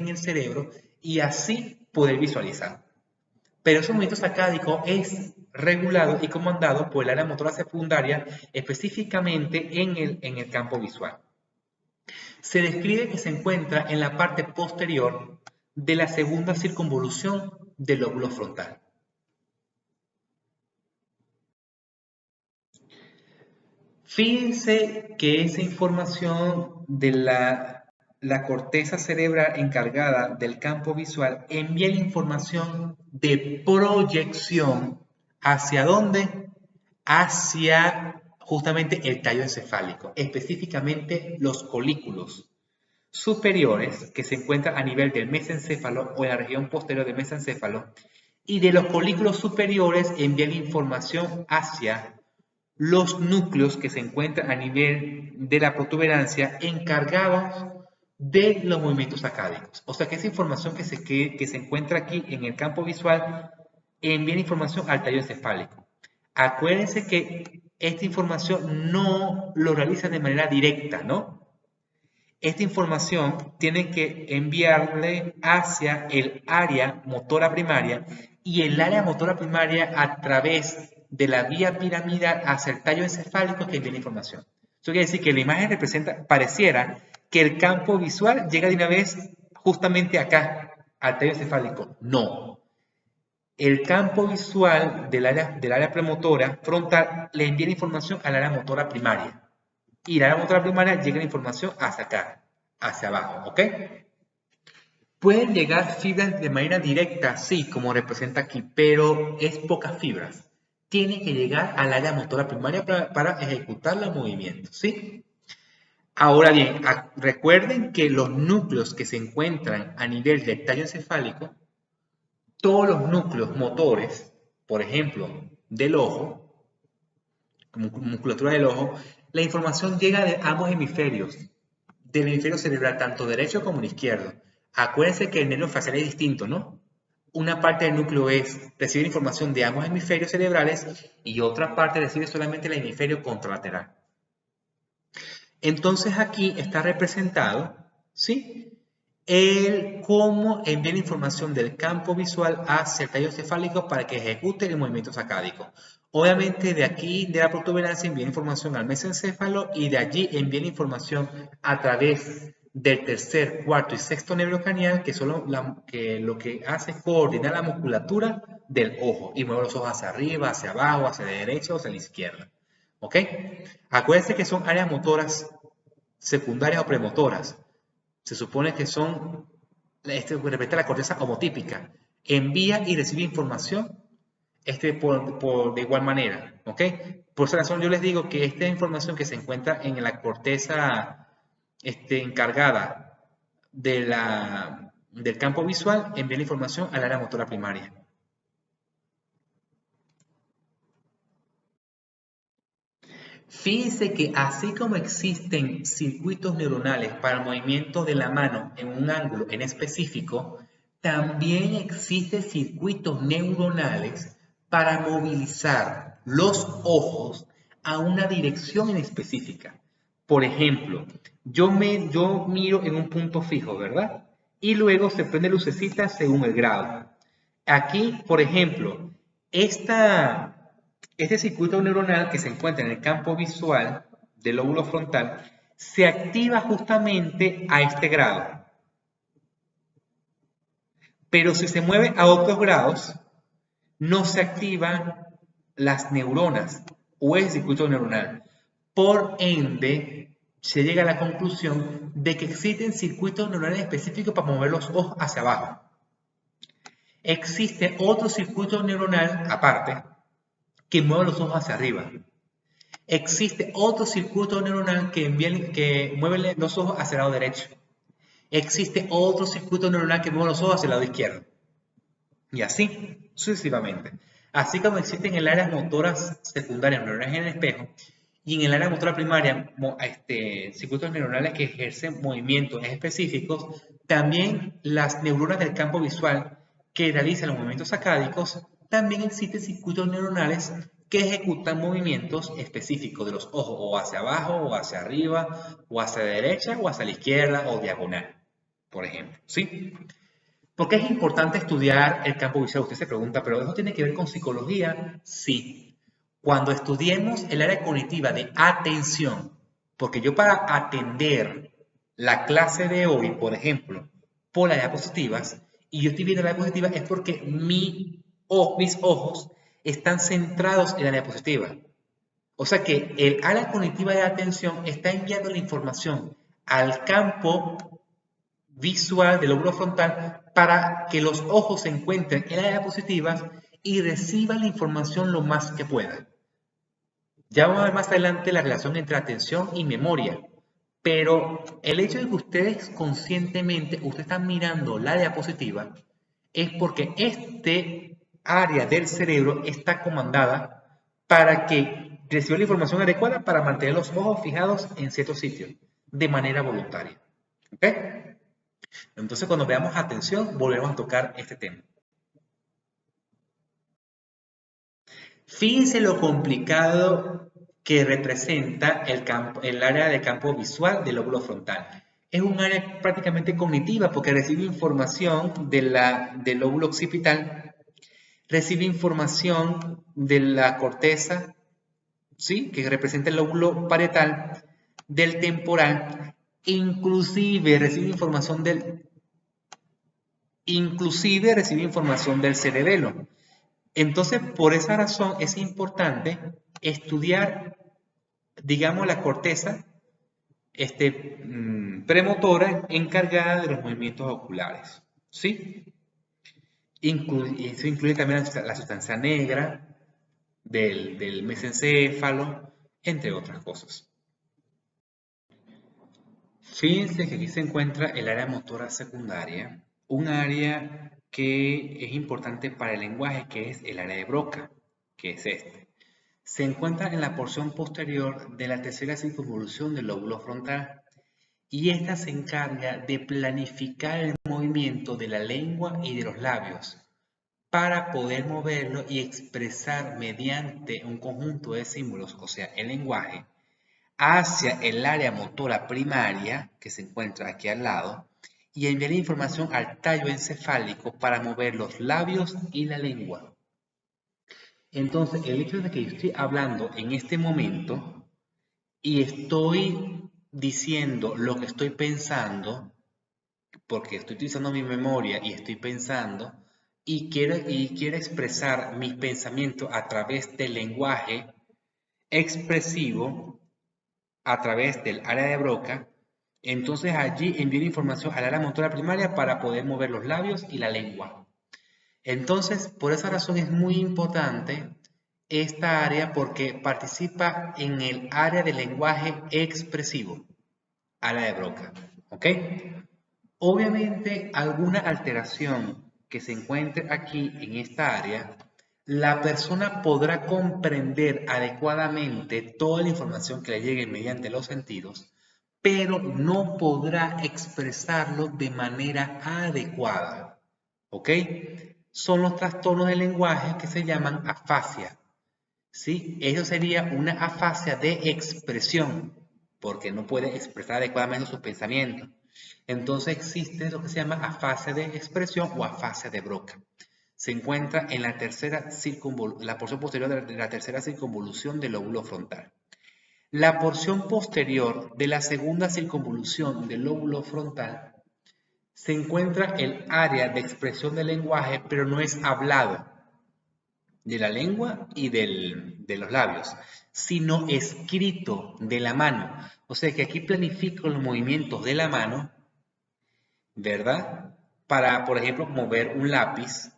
en el cerebro y así poder visualizar. Pero ese movimiento sacádico es regulado y comandado por el área motora secundaria, específicamente en el campo visual. Se describe que se encuentra en la parte posterior de la segunda circunvolución del lóbulo frontal. Fíjense que esa información de la corteza cerebral encargada del campo visual envía la información de proyección. ¿Hacia dónde? Hacia justamente el tallo encefálico, específicamente los colículos superiores que se encuentran a nivel del mesencéfalo o en la región posterior del mesencéfalo, y de los colículos superiores envían información hacia los núcleos que se encuentran a nivel de la protuberancia encargados de los movimientos sacádicos. O sea que esa información que se encuentra aquí en el campo visual envía información al tallo encefálico. Acuérdense que esta información no lo realiza de manera directa, ¿no? Esta información tiene que enviarle hacia el área motora primaria y el área motora primaria a través de la vía piramidal hacia el tallo encefálico que envía la información. Eso quiere decir que la imagen pareciera que el campo visual llega de una vez justamente acá, al tallo encefálico. No. El campo visual del área premotora frontal le envía la información al área motora primaria. Y la área motora primaria llega la información hacia acá, hacia abajo, ¿ok? Pueden llegar fibras de manera directa, sí, como representa aquí, pero es pocas fibras. Tiene que llegar al área motora primaria para ejecutar los movimientos, ¿sí? Ahora bien, recuerden que los núcleos que se encuentran a nivel del tallo encefálico, todos los núcleos motores, por ejemplo, del ojo, como musculatura del ojo, la información llega de ambos hemisferios, del hemisferio cerebral, tanto derecho como el izquierdo. Acuérdense que el nervio facial es distinto, ¿no? Una parte del núcleo recibe información de ambos hemisferios cerebrales y otra parte recibe solamente el hemisferio contralateral. Entonces aquí está representado, ¿sí? Cómo envía la información del campo visual hacia el tallo encefálico para que ejecute el movimiento sacádico. Obviamente de aquí, de la protuberancia, envía información al mesencéfalo y de allí envía la información a través del tercer, cuarto y sexto nervio craneal, que lo que hace es coordinar la musculatura del ojo y mueve los ojos hacia arriba, hacia abajo, hacia la derecha o hacia la izquierda. ¿Ok? Acuérdense que son áreas motoras secundarias o premotoras. Se supone que son, respecto a la corteza homotípica, envía y recibe información de igual manera, ¿ok? Por esa razón yo les digo que esta información que se encuentra en la corteza encargada del campo visual envía la información al área motora primaria. Fíjense que así como existen circuitos neuronales para el movimiento de la mano en un ángulo en específico, también existen circuitos neuronales para movilizar los ojos a una dirección en específica. Por ejemplo, yo miro en un punto fijo, ¿verdad? Y luego se prende lucecita según el grado. Aquí, por ejemplo, este circuito neuronal que se encuentra en el campo visual del lóbulo frontal se activa justamente a este grado. Pero si se mueve a otros grados, no se activan las neuronas o el circuito neuronal. Por ende, se llega a la conclusión de que existen circuitos neuronales específicos para mover los ojos hacia abajo. Existe otro circuito neuronal aparte que mueve los ojos hacia arriba. Existe otro circuito neuronal que mueve los ojos hacia el lado derecho. Existe otro circuito neuronal que mueve los ojos hacia el lado izquierdo. Y así sucesivamente. Así como existen en el área motoras secundarias neuronales en el espejo y en el área motora primaria circuitos neuronales que ejercen movimientos específicos, también las neuronas del campo visual que realizan los movimientos sacádicos, también existen circuitos neuronales que ejecutan movimientos específicos de los ojos, o hacia abajo, o hacia arriba, o hacia la derecha, o hacia la izquierda, o diagonal. por ejemplo, ¿sí? ¿Por qué es importante estudiar el campo visual? Usted se pregunta, ¿pero eso tiene que ver con psicología? Sí. Cuando estudiemos el área cognitiva de atención, porque yo para atender la clase de hoy, por ejemplo, por las diapositivas, y yo estoy viendo la diapositiva, es porque mis ojos están centrados en la diapositiva. O sea que el área cognitiva de atención está enviando la información al campo visual del lóbulo frontal para que los ojos se encuentren en las diapositivas y reciban la información lo más que puedan. Ya vamos a ver más adelante la relación entre atención y memoria, pero el hecho de que ustedes conscientemente, ustedes están mirando la diapositiva, es porque este área del cerebro está comandada para que reciba la información adecuada para mantener los ojos fijados en ciertos sitios de manera voluntaria. ¿Ok? Entonces, cuando veamos atención, volvemos a tocar este tema. Fíjense lo complicado que representa el área de campo visual del lóbulo frontal. Es un área prácticamente cognitiva porque recibe información del lóbulo occipital, recibe información de la corteza, ¿sí? Que representa el lóbulo parietal, del temporal, inclusive recibe información del cerebelo. Entonces, por esa razón es importante estudiar, digamos, la corteza premotora encargada de los movimientos oculares, ¿sí? Eso incluye también la sustancia negra del mesencéfalo, entre otras cosas. Fíjense que aquí se encuentra el área motora secundaria, un área que es importante para el lenguaje, que es el área de Broca, que es este. Se encuentra en la porción posterior de la tercera circunvolución del lóbulo frontal y esta se encarga de planificar el movimiento de la lengua y de los labios para poder moverlo y expresar mediante un conjunto de símbolos, o sea, el lenguaje, hacia el área motora primaria, que se encuentra aquí al lado, y enviar información al tallo encefálico para mover los labios y la lengua. Entonces, el hecho de que yo estoy hablando en este momento y estoy diciendo lo que estoy pensando, porque estoy utilizando mi memoria y estoy pensando, y quiero expresar mis pensamientos a través del lenguaje expresivo, a través del área de Broca, entonces allí envío información al área motora primaria para poder mover los labios y la lengua. Entonces, por esa razón es muy importante esta área porque participa en el área del lenguaje expresivo, área de Broca. ¿Ok? Obviamente, alguna alteración que se encuentre aquí en esta área, la persona podrá comprender adecuadamente toda la información que le llegue mediante los sentidos, pero no podrá expresarlo de manera adecuada. ¿Ok? Son los trastornos del lenguaje que se llaman afasia. ¿Sí? Eso sería una afasia de expresión, porque no puede expresar adecuadamente sus pensamientos. Entonces existe lo que se llama afasia de expresión o afasia de Broca. Se encuentra en la porción posterior de la tercera circunvolución del lóbulo frontal. La porción posterior de la segunda circunvolución del lóbulo frontal se encuentra el área de expresión del lenguaje, pero no es hablado de la lengua y de los labios, sino escrito de la mano. O sea que aquí planifico los movimientos de la mano, ¿verdad? Para, por ejemplo, mover un lápiz.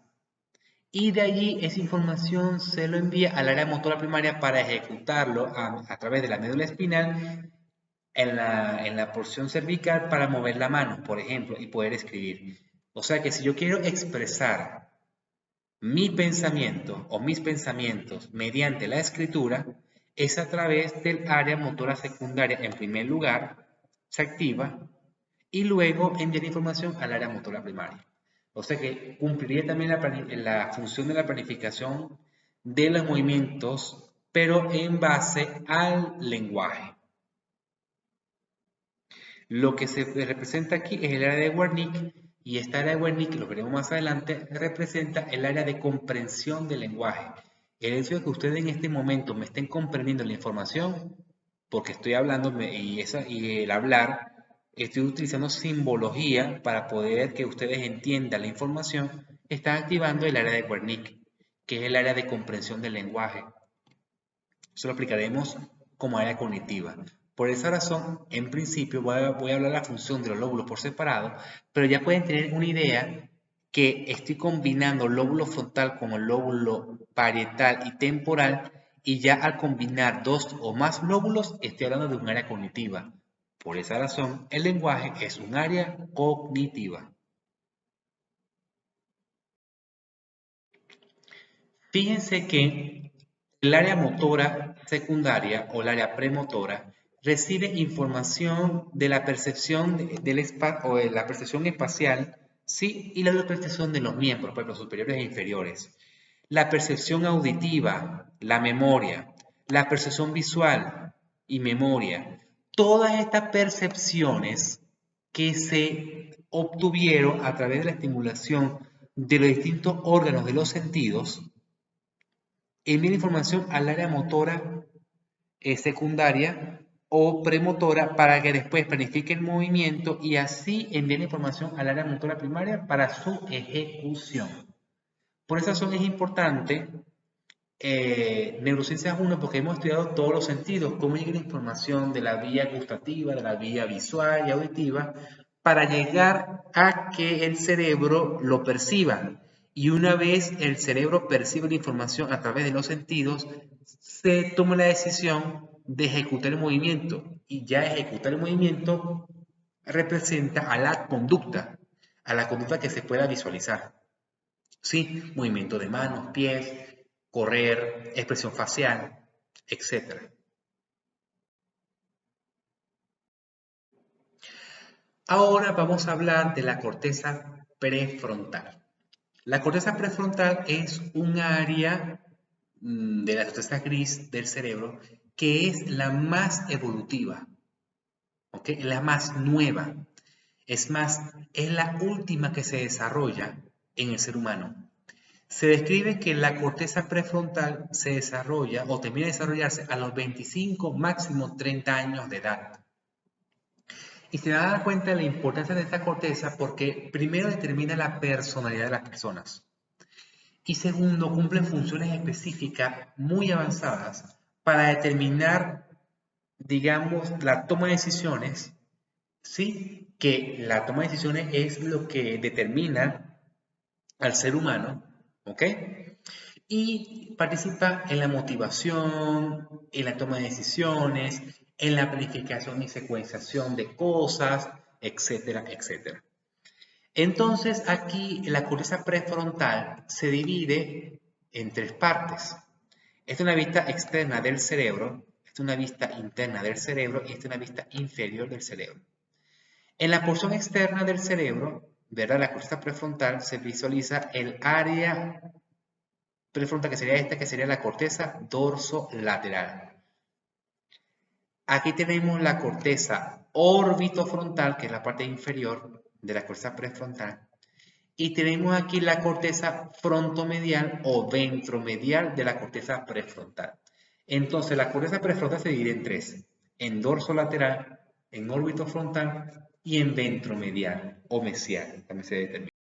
Y de allí esa información se lo envía al área motora primaria para ejecutarlo a través de la médula espinal en la porción cervical para mover la mano, por ejemplo, y poder escribir. O sea que si yo quiero expresar mi pensamiento o mis pensamientos mediante la escritura, es a través del área motora secundaria. En primer lugar, se activa y luego envía información al área motora primaria. O sea que cumpliría también la función de la planificación de los movimientos, pero en base al lenguaje. Lo que se representa aquí es el área de Wernicke, y esta área de Wernicke, lo veremos más adelante, representa el área de comprensión del lenguaje. El hecho de que ustedes en este momento me estén comprendiendo la información, porque estoy hablando y el hablar, estoy utilizando simbología para poder que ustedes entiendan la información, está activando el área de Wernicke, que es el área de comprensión del lenguaje. Eso lo aplicaremos como área cognitiva. Por esa razón, en principio voy a hablar de la función de los lóbulos por separado, pero ya pueden tener una idea que estoy combinando el lóbulo frontal con el lóbulo parietal y temporal, y ya al combinar dos o más lóbulos estoy hablando de un área cognitiva. Por esa razón, el lenguaje es un área cognitiva. Fíjense que el área motora secundaria o el área premotora recibe información de la percepción o de la percepción espacial, ¿sí? Y la percepción de los miembros, por ejemplo, superiores e inferiores. La percepción auditiva, la memoria, la percepción visual y memoria. Todas estas percepciones que se obtuvieron a través de la estimulación de los distintos órganos de los sentidos envían información al área motora secundaria o premotora para que después planifique el movimiento y así envíen información al área motora primaria para su ejecución. Por esa razón es importante Neurociencias 1 porque hemos estudiado todos los sentidos, cómo llega la información de la vía gustativa, de la vía visual y auditiva, para llegar a que el cerebro lo perciba. Y una vez el cerebro percibe la información a través de los sentidos, se toma la decisión de ejecutar el movimiento. Y ya ejecutar el movimiento representa a la conducta que se pueda visualizar. ¿Sí? Movimiento de manos, pies, correr, expresión facial, etc. Ahora vamos a hablar de la corteza prefrontal. La corteza prefrontal es un área de la corteza gris del cerebro que es la más evolutiva, ¿okay? La más nueva. Es más, es la última que se desarrolla en el ser humano. Se describe que la corteza prefrontal se desarrolla o termina de desarrollarse a los 25, máximo 30 años de edad. Y se da cuenta de la importancia de esta corteza porque primero determina la personalidad de las personas y segundo cumple funciones específicas muy avanzadas para determinar, digamos, la toma de decisiones, ¿sí? Que la toma de decisiones es lo que determina al ser humano, ¿ok? Y participa en la motivación, en la toma de decisiones, en la planificación y secuenciación de cosas, etcétera, etcétera. Entonces aquí la corteza prefrontal se divide en tres partes. Esta es una vista externa del cerebro, esta es una vista interna del cerebro y esta es una vista inferior del cerebro. En la porción externa del cerebro, ¿verdad? La corteza prefrontal se visualiza el área prefrontal, que sería esta, que sería la corteza dorsolateral. Aquí tenemos la corteza orbitofrontal, que es la parte inferior de la corteza prefrontal. Y tenemos aquí la corteza frontomedial o ventromedial de la corteza prefrontal. Entonces, la corteza prefrontal se divide en tres: en dorsolateral, en orbitofrontal y en ventromedial o mesial, también se determina.